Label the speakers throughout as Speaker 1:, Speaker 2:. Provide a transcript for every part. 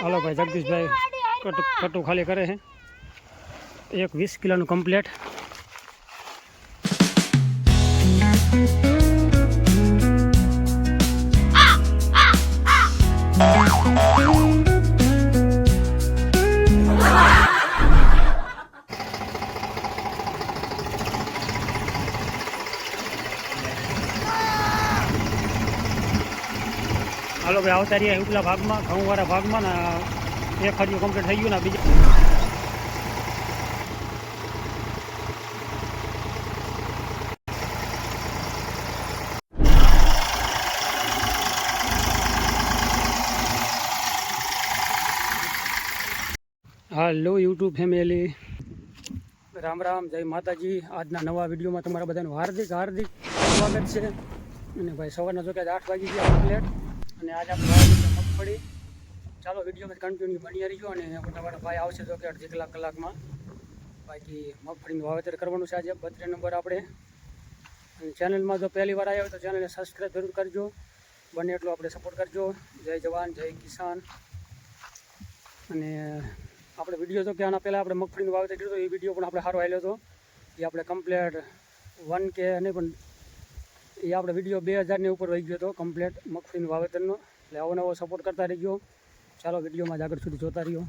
Speaker 1: હાલો ભાઈ જગદીશભાઈ કટુ ખાલી કરે છે એક 20 કિલોનું કમ્પ્લેટ. હાલો ભાઈ આવતા રહ્યા ઉપલા ભાગમાં ઘઉંવાળા ભાગમાં ને એક હરિયું કમ્પ્લીટ થઈ ગયું ને બીજા હાલો યુટ્યુબ ફેમિલી, રામ રામ, જય માતાજી. આજના નવા વિડીયોમાં તમારા બધાનું હાર્દિક સ્વાગત છે. અને ભાઈ સવારના જો કે 8 વાગી ગયા કમ્પ્લેટ અને આજે આપણે મગફળી. ચાલો વિડીયોમાં કન્ટિન્યુ બની રહીજો અને મોટાવાળા ભાઈ આવશે જો કે અડધી કલાકમાં. બાકી મગફળીનું વાવેતર કરવાનું છે આજે 32 નંબર આપણે. અને ચેનલમાં જો પહેલી વાર આવ્યા હોય તો ચેનલને સબસ્ક્રાઈબ જરૂર કરજો, બને એટલો આપણે સપોર્ટ કરજો. જય જવાન જય કિસાન. અને આપણે વિડીયો તો કે આના પહેલાં આપણે મગફળીનું વાવેતર કર્યું હતું, એ વિડીયો પણ આપણે સારો આવેલો હતો. એ આપણે કમ્પ્લેટ 1K નહીં પણ એ આપણે વિડીયો 2000ની ઉપર વહી ગયો હતો કમ્પ્લેટ મગફળીનું વાવેતરનો. એટલે આવો નવો સપોર્ટ કરતા રહીજો. ચાલો વિડીયોમાં જ આગળ સુધી જોતા રહ્યો.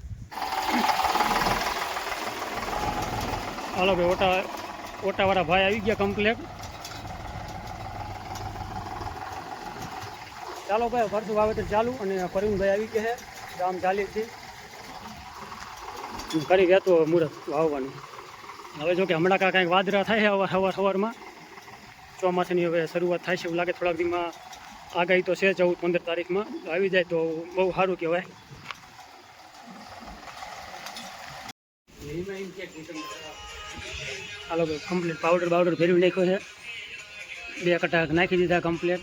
Speaker 1: હાલો ભાઈ ઓટાવાળા ભાઈ આવી ગયા કમ્પ્લેટ. ચાલો ભાઈ ફરતું વાવેતર ચાલુ. અને પરવીનભાઈ આવી ગયા છે ગામ ચાલીથી કરી ગયા તો મુહૂર્ત વાવવાનું. હવે જો કે હમણાં કાંઈક વાદળા થાય છે સવારમાં. ચોમાસાની હવે શરૂઆત થાય છે એવું લાગે. થોડાક દીમાં આગાહી તો છે 14-15 તારીખમાં આવી જાય તો બહુ સારું કહેવાય. હાલો ભાઈ કમ્પ્લીટ પાવડર ફેરવી નાખ્યો છે. 2 કટાક નાખી દીધા કમ્પ્લીટ.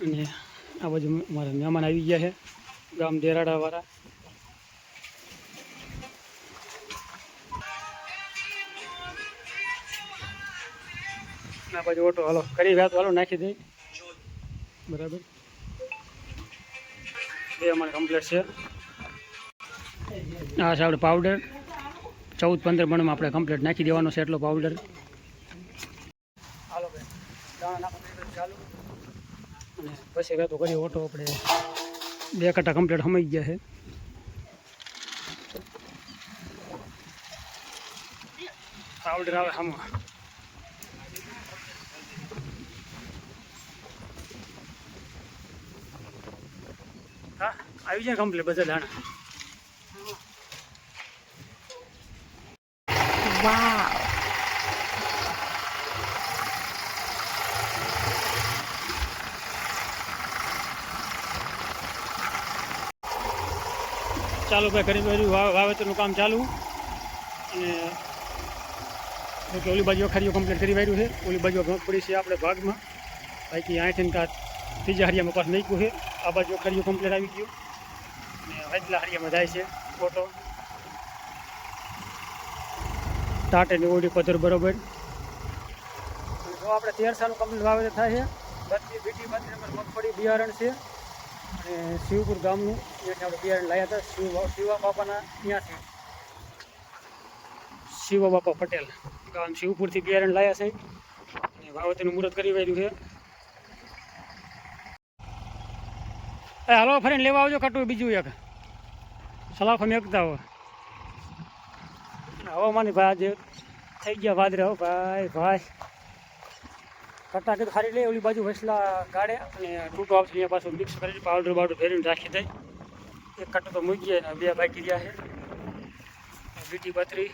Speaker 1: અને આ બાજુ મારા મહેમાન આવી ગયા છે ગામ દેરાડાવાળા. આ બાજુ ઓટો હાલો કરી વ્યાત હાલો નાખી દઈ બરાબર. 2 અમારે કમ્પ્લીટ છે. આ છે આપણે પાવડર 14-15 મણમાં આપણે કમ્પ્લીટ નાખી દેવાનો છે એટલો પાવડર. હાલો ભાઈ દાણા નાખવાનું ચાલુ. અને પછી વ્યાતો કરી ઓટો આપણે 2 કટા કમ્પ્લીટ સમાઈ ગયા છે. પાવડર આવે આમાં. હા આવી જાય કમ્પ્લીટ બધા દાણા. વાવ ચાલો ભાઈ કરી બાજુ વાવેતરનું કામ ચાલુ. અને ઓલી બાજુ અખારીઓ કમ્પ્લીટ કરી વાર્યું છે. ઓલી બાજુ મગફળી છે આપણે ભાગમાં. બાકી આઠ કાં ત્રીજા હરિયામાં પાસ નાખ્યું છે. આ બાજુ અખારીઓ કમ્પ્લીટ આવી ગયું અને વચલા હરિયામાં જાય છે ફોટો ટાટેની ઓડી પથ્થર બરોબર. જો આપણે 13 કમ્પ્લીટ વાવેતર થાય છે. 32 નંબર મગફળી બિયારણ છે. અને શિવપુર ગામનું ત્યાંથી આપણે બિયારણ લાવ્યા હતા શિવા બાપાના ત્યાંથી. શિવા બાપા પટેલ ગામ શિવપુરથી બિયારણ લાવ્યા છે. અને વાવેતરનું મુહૂર્ત કરી વાર્યું છે. હાલો ફરીને લેવા આવજો કટું બીજું એક સલાફો મેકતા હોય. હવામાની ભાઈ આજે થઈ ગયા વાદળા. ભાઈ કટા કીધું ખાલી લે ઓલી બાજુ વસલા ગાળે અને તૂટો આવશે અહીંયા પાછું મિક્સ કરી પાવડર ફેરીને રાખી દઈ. એક કટો તો મૂકી ગયા ને 2 બાકી રહ્યા છે. બીટી 32.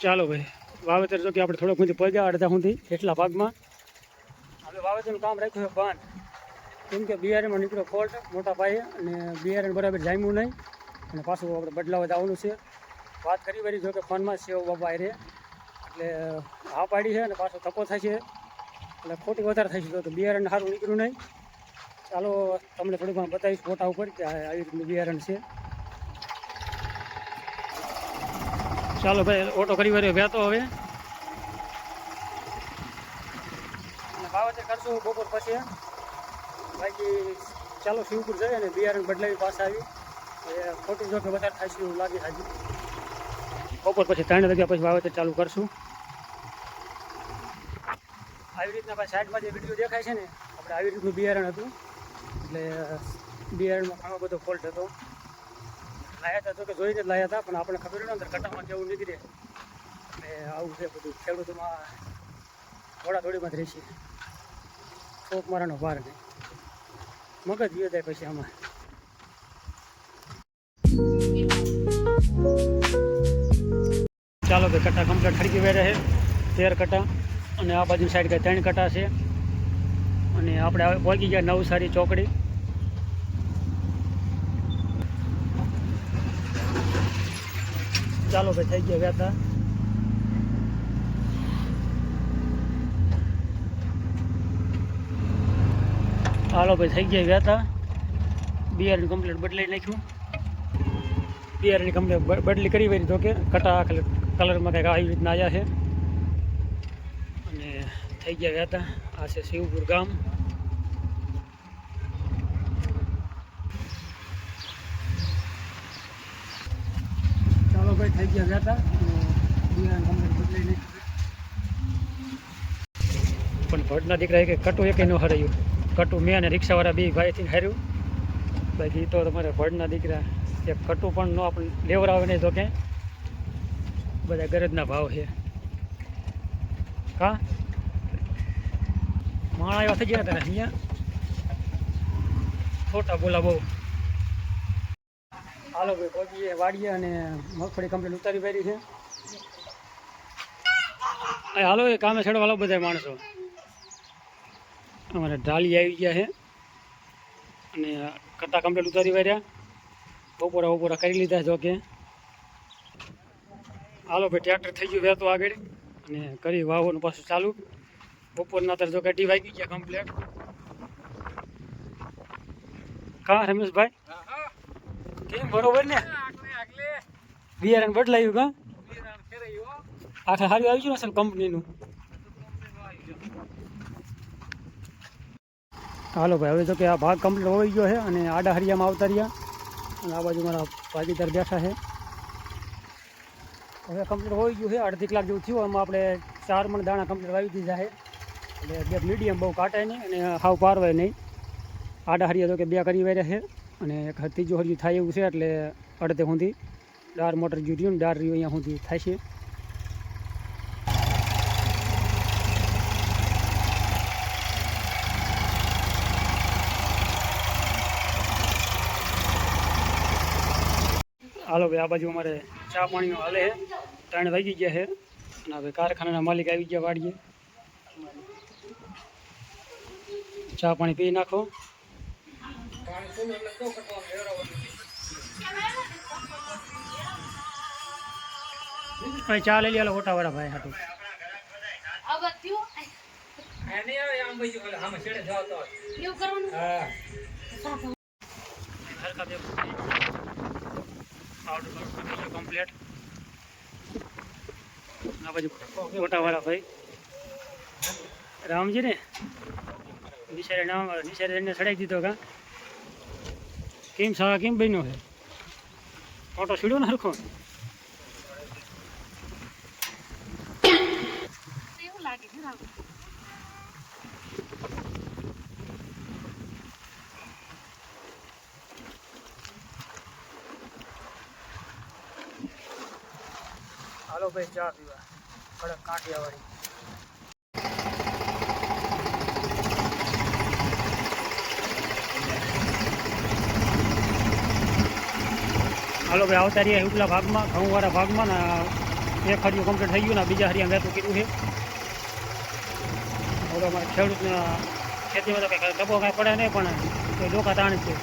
Speaker 1: ચાલો ભાઈ વાવેતર જો કે આપણે થોડોક સુધી પહોંચ્યા અડધા સુધી એટલા ભાગમાં. હવે વાવેતરનું કામ રાખ્યું છે બંધ. કેમ કે બિયારણમાં નીકળ્યો ફોલ્ટ મોટા પાયે અને બિયારણ બરાબર જામ્યું નહીં. અને પાછું આપણે બદલાવા જવાનું છે. વાત કરી વળી જો કે ફોનમાં સેવ બાબા રે એટલે હા પાડી છે. અને પાછો તકો થાય છે એટલે ખોટી વધારે થાય છે. તો બિયારણ સારું નીકળ્યું નહીં. ચાલો તમને થોડું ઘણું બતાવીશ ફોટા ઉપર કે આવી રીતનું બિયારણ છે. ચાલો ભાઈ ઓટો કરી વાર્યો વ્યાતો હવે. અને વાવેતર કરશું બપોર પછી. બાકી ચાલો શિવપુર જઈએ અને બિયારણ બદલાવી પાસે આવી એ ખોટું જો કે વધારે થાય એવું લાગે હાજી. બપોર પછી 3 વાગ્યા પછી વાવેતર ચાલુ કરશું. આવી રીતના ભાઈ સાઈડમાં જે વિડીયો દેખાય છે ને આપણે આવી રીતનું બિયારણ હતું એટલે બિયારણમાં ઘણો બધો ફોલ્ટ હતો. લાયા હતા તો કે જોઈને જ લાયા હતા પણ આપણે ખબર ન અંદર કટામાં કેવું નીકળે એટલે આવું છે બધું. ખેડૂતોમાં થોડીમાં જ રહેશે. ચોક મારાનો ભાર નહીં મગજ વિયો જાય પછી આમાં. ચાલો ભાઈ કટા કમ્પ્લીટ ખડકી વેરે છે 13 કટા અને આ બાજુ સાઈડ કે 3 કટા છે અને આપણે પહોંચી ગયા નવસારી ચોકડી. ચાલો ભાઈ થઈ ગયા વેતા. હાલો ભાઈ થઈ ગયા વેતા. બિયારણ કમ્પ્લીટ બદલાઈ નાખ્યું. બિયારણની કમ્પ્લીટ બદલી કરી વળી તો કે કટા કલરમાં કંઈક આવી રીતના આવ્યા છે અને થઈ ગયા વેતા. આ છે શિવપુર ગામ. ચાલો ભાઈ થઈ ગયા વેતા. બિયારણ કમ્પ્લીટ બદલાઈ નાખ્યું પણ ભટના દીકરા કે કટું એક ન હરાયું. કટું મેં અને રિક્ષાવાળા બે ભાઈથી હાર્યું. બાકી તો તમારે ભડના દીકરા એક કટું પણ ન આપણે લેવરાવે નહીં તો કે બધા ગરજના ભાવ છે. કા માણા એવા થઈ ગયા હતા અહીંયા ખોટા બોલા બહુ. હાલો ભાઈ પહોંચીએ વાડીએ અને મગફળી કમ્પ્લીટ ઉતારી પાડી છે. હાલો એ કામે છેડવા લો બધા માણસો. અમારે ઢાલી આવી ગયા છે અને કટા કમ્પ્લીટ ઉતારી વાર્યા. બપોરા કરી લીધા જો કે. હાલો ભાઈ ટ્રેક્ટર થઈ ગયું વહેતું આગળ અને કરી વાવવાનું પાછું ચાલુ. બપોરના અત્યારે જો કટી વાગી ગયા કમ્પ્લીટ. કા રમેશભાઈ કેમ બરોબર ને બિયારણ બદલાયું કા આખા સારું આવી ગયું ને અસલ કંપનીનું. હાલો ભાઈ હવે જો કે આ ભાગ કમ્પ્લીટ હોઈ ગયો છે અને આડા હરિયામાં આવતા રહ્યા અને આ બાજુ મારા ભાગીદાર બેઠા છે. હવે કમ્પ્લીટ હોઈ ગયું છે. અડધી કલાક જેવું થયું. એમાં આપણે 4 મણ દાણા કમ્પ્લીટ વાવી દીધા છે એટલે બે મીડિયમ બહુ કાટાય નહીં અને હાવ પારવાય નહીં. આડા હરિયા તો કે 2 કરી વાર્યા છે અને એક ત્રીજું હરિયું થાય એવું છે એટલે અડધે સુધી ડાર મોટર જ્યું રહ્યું ને ડાર રહ્યું અહીંયા સુધી થાય છે. હાલો ભાઈ આ બાજુ અમારે ચા પાણીનો હાલે છે. 3 વાગી ગયા છે અને હવે કારખાનાના માલિક આવી ગયા વાડીએ. ચા પાણી પી નાખો. ચા લઈ લે ઓટાવાળા ભાઈ હાટું. કમ્પ્લીટ આ બાજુ મોટાવાળા ભાઈ રામજી ને નિશાળે સડાઈ દીધો કા. કેમ સારા કેમ બન્યો છે ફોટો સીડ્યો ને હરખો. હાલો ભાઈ ચા પીવા કડક કાઠિયાવાડી. હાલો ભાઈ આવતા રહ્યા ઉપલા ભાગમાં ઘઉંવાળા ભાગમાં ને એક હરિયું કમ્પ્લીટ થઈ ગયું ને બીજા હરિયા વહેતું કીધું છે. હવે અમારે ખેડૂતને ખેતીમાં તો કંઈ ડબ્બો કાંઈ પડે નહીં પણ એ ડોકા તાણ છે.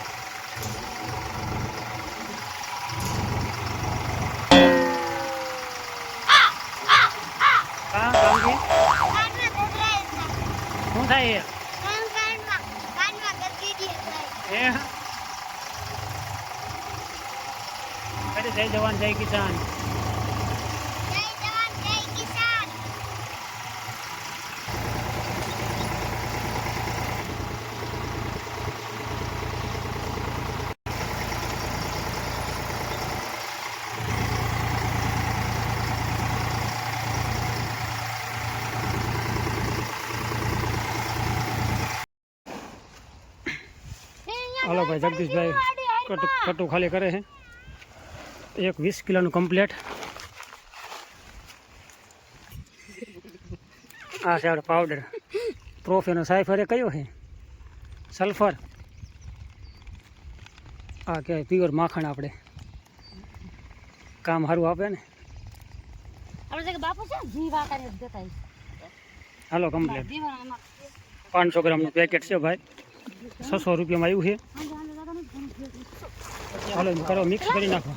Speaker 1: શું થાય જય જવાન જય કિસાન. હાલો ભાઈ જગદીશભાઈ કટુ ખાલી કરે છે એક 20 કિલોનું કમ્પ્લેટ. આ છે આપણે પાવડર પ્રોફેનો સાયફર એ કયો છે સલ્ફર. આ કહેવાય પ્યોર માખણ આપણે કામ સારું આપે ને. હાલો કમ્પ્લેટ 500 ગ્રામનું પેકેટ છે ભાઈ 600 રૂપિયામાં આવ્યું છે. હાલો કરો મિક્સ કરી નાખો.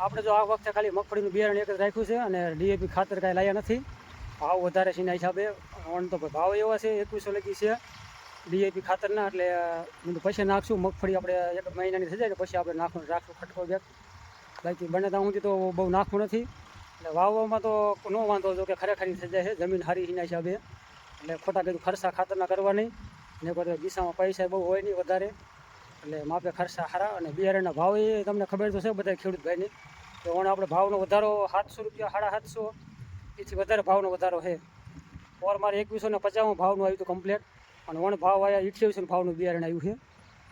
Speaker 1: આપણે જો આ વખતે ખાલી મગફળીનું બિયારણ એક જ રાખ્યું છે અને ડીએપી ખાતર કાંઈ લાવ્યા નથી. ભાવ વધારે છે એના હિસાબે ઓન તો ભાવ એવા છે 2100 લગી છે ડીએપી ખાતરના. એટલે હું પછી નાખશું મગફળી આપણે 1 મહિનાની થઈ જાય ને પછી આપણે નાખવાનું રાખશું ખટકો બેગ. બાકી બને ત્યાં સુધી તો બહુ નાખવું નથી. એટલે વાવવામાં તો ન વાંધો જો કે ખરેખર થઈ જાય છે જમીન સારી એના હિસાબે. એટલે ખોટા કીધું ખર્ચા ખાતરના કરવા નહીં ને કોઈ દિશામાં પૈસા બહુ હોય નહીં વધારે. એટલે માપે ખર્ચા સારા અને બિયારણના ભાવ એ તમને ખબર તો છે બધા ખેડૂત ભાઈને. તો ઓણ આપણે ભાવનો વધારો 700 રૂપિયા 750 એથી વધારે ભાવનો વધારો છે. ઓર મારે 2150 ભાવનું આવ્યું હતું કમ્પ્લેટ અને ઓણ ભાવ આવ્યા 2800 ભાવનું બિયારણ આવ્યું છે.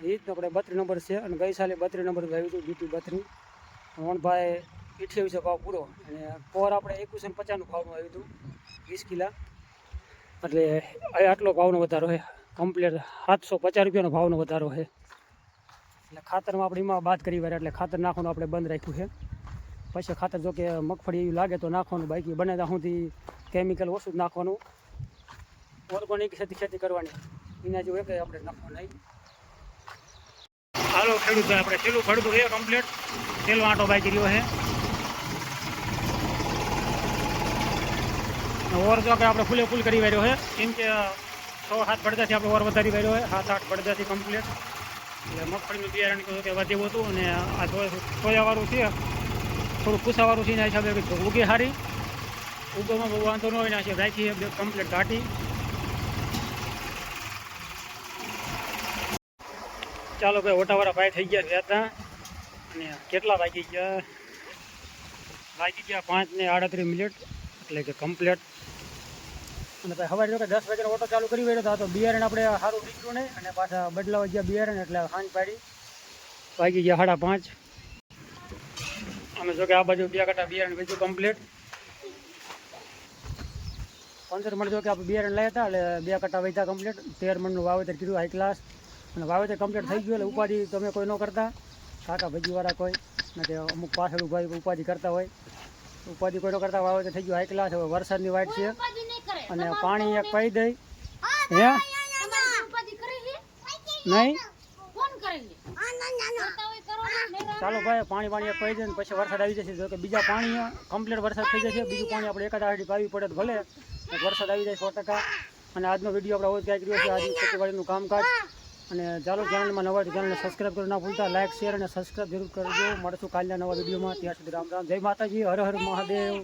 Speaker 1: એ જ આપણે 32 નંબર છે અને ગઈ સાલે 32 નંબર આવ્યું હતું બીટી 32. ઓણ ભાઈ 2800 ભાવ પૂરો અને પોર આપણે 2150 ભાવનું આવ્યું હતું 20 કિલા. એટલે આટલો ભાવનો વધારો છે કમ્પ્લેટ 750 રૂપિયાનો ભાવનો વધારો છે. એટલે ખાતરમાં આપણે એમાં બાદ કરી વાર એટલે ખાતર નાખવાનું આપણે બંધ રાખ્યું છે. પછી ખાતર જો કે મગફળી એવી લાગે તો નાખવાનું, બાકી બને ત્યાં સુધી કેમિકલ ઓછું જ નાખવાનું. ઓર્ગોનિક ખેતી કરવાની એના જેવું એક આપણે નાખવાનું નહીં. હાલો ખેડૂત ભાઈ આપણે છેલ્લું ખડતું છે કમ્પ્લીટ છેલ્લો આંટો બાકી રહ્યો છે. ઓર જો કે આપણે ફૂલે ફૂલ કરી વાર્યો છે કેમ કે 6-7 પડદાથી આપણે ઓર વધારી વાર્યો છે 7-8 પડદાથી કમ્પ્લીટ. એટલે મગફળીનું બિયારણ કહ્યું કે વધેવું હતું અને આ સોયાવાળું છે થોડું પૂસાવાળું છે એના હિસાબે ઉગી સારી ઉગોમાં બહુ વાંધો ન હોય એના હિસાબે રાખીએ કમ્પ્લીટ ઘાટી. ચાલો ભાઈ ઓટાવાળા ભાઈ થઈ ગયા હતા અને કેટલા વાગી ગયા 5:38 એટલે કે કમ્પ્લીટ. અને ભાઈ સવારે જો કે 10 વાગ્યાનો ઓટો ચાલુ કરી રહ્યો હતો તો બિયારણ આપણે સારું નીકળ્યું નહીં અને પાછા બદલાવા ગયા બિયારણ એટલે સાંજ પાડી વાગી ગયા 5:30. અમે જો કે આ બાજુ 2 કટ્ટા બિયારણ વેચ્યું કમ્પ્લીટ 15 મણ જો કે આપણે બિયારણ લાવ્યા હતા એટલે 2 કટ્ટા વેચ્યા કમ્પ્લીટ. 13 મણનું વાવેતર કીધું હાઈ ક્લાસ અને વાવેતર કમ્પ્લીટ થઈ ગયું. એટલે ઉપાધિ તમે કોઈ ન કરતા કાકા ભજીવાળા કોઈ નથી અમુક પાછળ ભાઈ ઉપાધિ કરતા હોય ઉપાધિ કોઈ ન કરતા વાવેતર થઈ ગયું હાઈ ક્લાસ. હવે વરસાદની વાઇટ છે અને પાણી એક પાઈ દઈ હે નહીં ચાલો ભાઈ પાણી એક પાઈ દે ને પછી વરસાદ આવી જશે. જો કે બીજા પાણી કમ્પ્લીટ વરસાદ થઈ જશે બીજું પાણી આપણે એકાદ આડી પાવી પડે તો ભલે વરસાદ આવી જાય 100%. અને આજનો વિડીયો આપણે હોય ક્યાંક રહ્યો છે આજની ખેતીવાડીનું કામકાજ. અને ચાલો ચેનલમાં નવા ચેનલને સબસ્ક્રાઈબ કરી ના ભૂલતા, લાઇક શેર અને સબસ્ક્રાઈબ જરૂર કરજો. મળશું કાલના નવા વિડીયોમાં. ત્યાં સુધી રામ રામ, જય માતાજી, હર હર મહાદેવ.